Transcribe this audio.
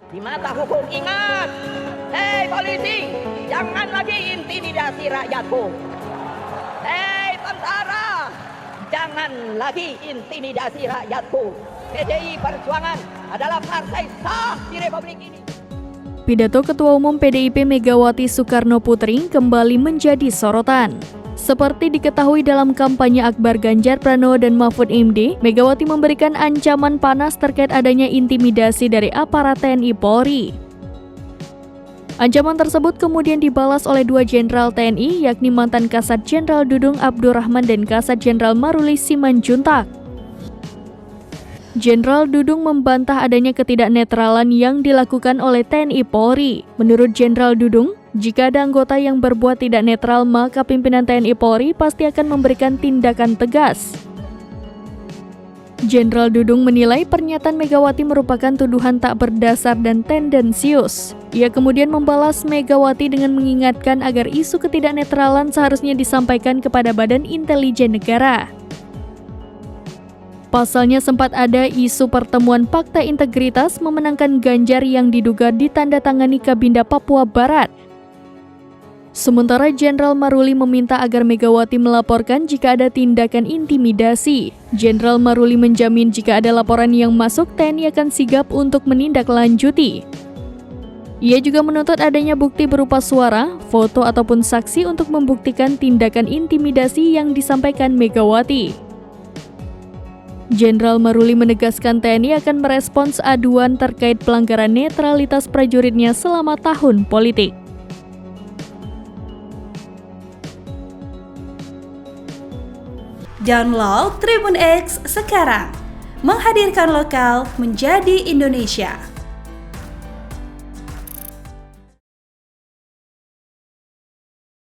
Di mata hukum ingat, hei polisi, jangan lagi intimidasi rakyatku. Hei tentara, jangan lagi intimidasi rakyatku. PDI Perjuangan adalah partai sah di Republik ini. Pidato Ketua Umum PDIP Megawati Soekarno Putri kembali menjadi sorotan. Seperti diketahui dalam kampanye Akbar Ganjar Pranowo dan Mahfud MD, Megawati memberikan ancaman panas terkait adanya intimidasi dari aparat TNI Polri. Ancaman tersebut kemudian dibalas oleh dua jenderal TNI, yakni mantan Kasat Jenderal Dudung Abdurrahman dan Kasat Jenderal Maruli Simanjuntak. Jenderal Dudung membantah adanya ketidaknetralan yang dilakukan oleh TNI Polri. Menurut Jenderal Dudung, jika ada anggota yang berbuat tidak netral, maka pimpinan TNI Polri pasti akan memberikan tindakan tegas. Jenderal Dudung menilai pernyataan Megawati merupakan tuduhan tak berdasar dan tendensius. Ia kemudian membalas Megawati dengan mengingatkan agar isu ketidaknetralan seharusnya disampaikan kepada Badan Intelijen Negara. Pasalnya sempat ada isu pertemuan Fakta Integritas memenangkan Ganjar yang diduga ditandatangani Kabinda Papua Barat. Sementara Jenderal Maruli meminta agar Megawati melaporkan jika ada tindakan intimidasi. Jenderal Maruli menjamin jika ada laporan yang masuk, TNI akan sigap untuk menindaklanjuti. Ia juga menuntut adanya bukti berupa suara, foto ataupun saksi untuk membuktikan tindakan intimidasi yang disampaikan Megawati. Jenderal Maruli menegaskan TNI akan merespons aduan terkait pelanggaran netralitas prajuritnya selama tahun politik. Download Tribun X sekarang, menghadirkan lokal menjadi Indonesia.